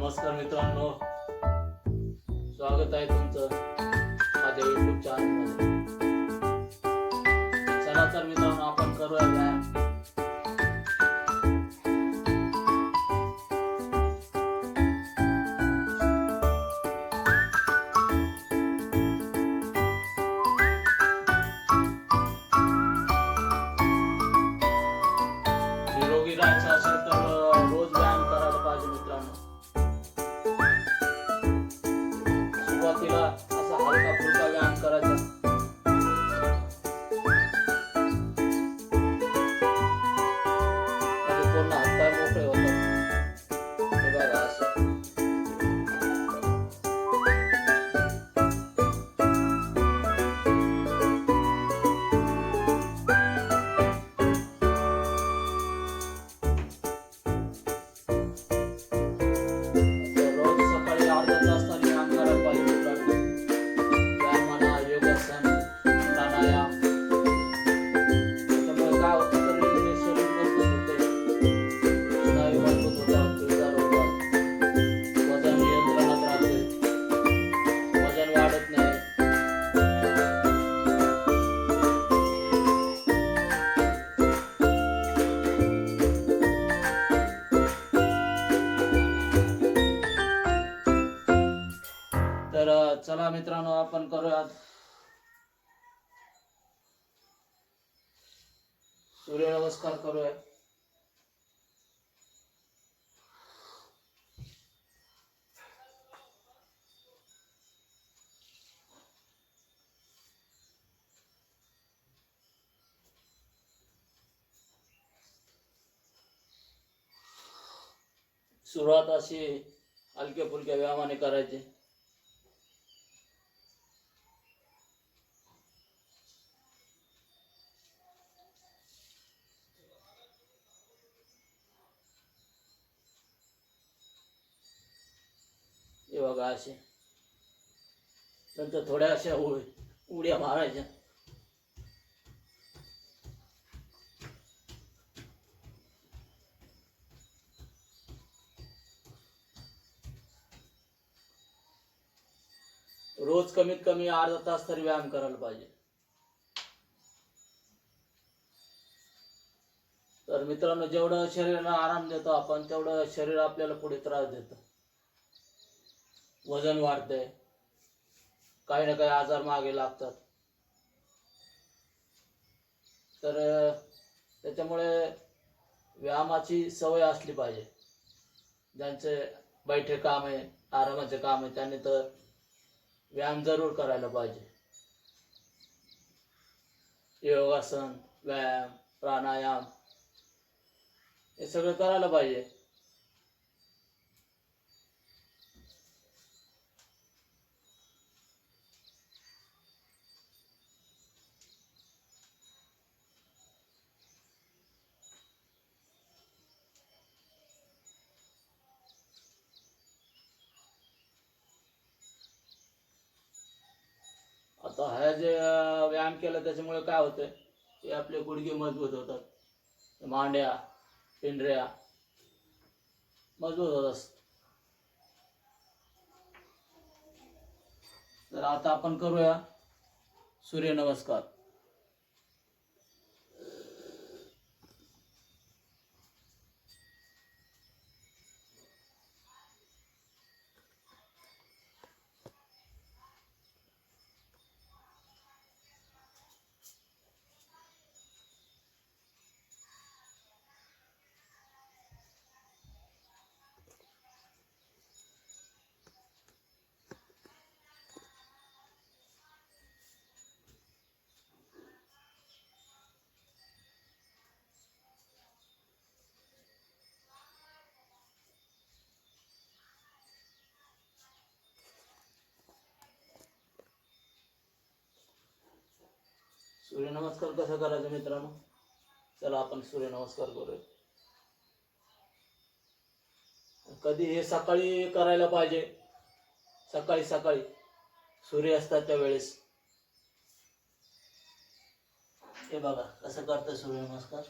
नमस्कार मित्रांनो, स्वागत आहे तुमचं माझ्या YouTube चॅनलमध्ये. चला तर मित्रांनो, आपण करूया व्यायाम. निरोगी राहायचं असेल तर रोज व्यायाम करायला पाहिजे मित्रांनो. सुरुवातीला असा हलका फुलका व्यायाम करायचा. पूर्ण हातपाय मोकळे होतात. हे बघा असं. रोज सकाळी अर्धा तास तरी व्यायाम करायला पाहिजे मित्रांनो. व्यायाम म्हणा, योगासन, प्राणायाम. त्याच्यामुळे काय होतं तर शरीर मजबूत होते, स्नायू मजबूत होतात, उजार होतात, वजन नियंत्रणात राहते, वजन वाढत नाही. तर चला मित्रांनो, आपण करूया सूर्यनमस्कार करूया. सुरुवात अशी हलक्या फुलक्या व्यायामाने करायची. हे बघा असे. नंतर थोड्या अशा उड्या मारायच्या. रोज कमीत कमी अर्धा तास तरी व्यायाम करायला पाहिजे. तर मित्रांनो, जेवढं शरीराला आराम देतो आपण, तेवढं शरीर आपल्याला पुढे त्रास देतं. वजन वाढतंय, काही ना काही आजार मागे लागतात. तर त्याच्यामुळे व्यायामाची सवय असली पाहिजे. ज्यांचे बैठे काम आहे, आरामाचे काम आहे, त्यांनी तर व्यायाम जरूर करायला पाहिजे. योगासन, व्यायाम, प्राणायाम हे सगळं करायला पाहिजे. आता हा जे व्यायाम केला त्याच्यामुळे काय होतंय, की आपले गुडघे मजबूत होतात, मांड्या, पिंढऱ्या मजबूत होतात. तर आता आपण करूया सूर्यनमस्कार. सूर्यनमस्कार कसा करायचा मित्रांनो? चला आपण सूर्यनमस्कार करूया. कधी हे सकाळी करायला पाहिजे. सकाळी सकाळी सूर्यास्ताच्या वेळेस. हे बघा कसं करतं सूर्यनमस्कार.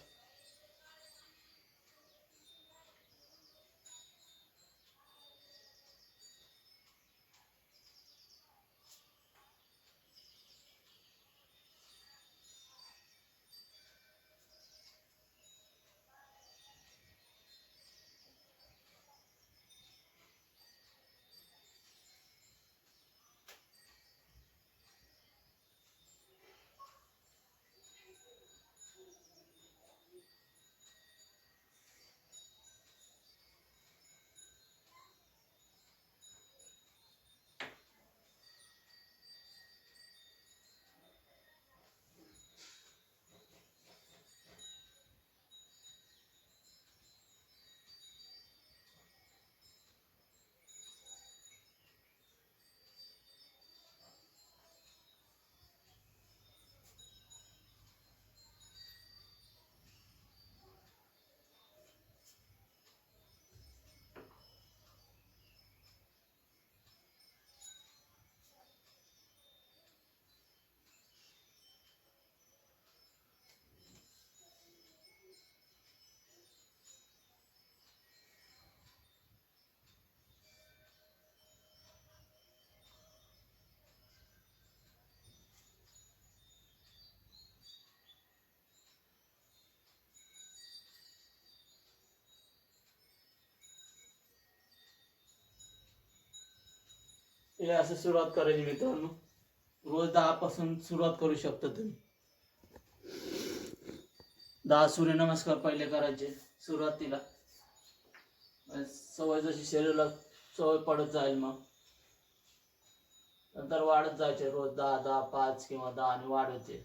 हे असं सुरुवात करायची मित्रांनो. रोज 10 पासून सुरुवात करू शकता तुम्ही. 10 सूर्यनमस्कार पहिले करायचे सुरुवातीला. सवय जशी शरीराला सवय पडत जाईल मग नंतर वाढत जायचे. रोज 10, 5 किंवा 10 आणि वाढायचे.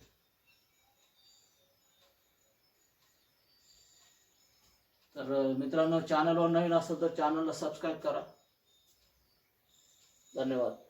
तर मित्रांनो, चॅनलवर नवीन असेल तर चॅनलला सबस्क्राईब करा. धन्यवाद.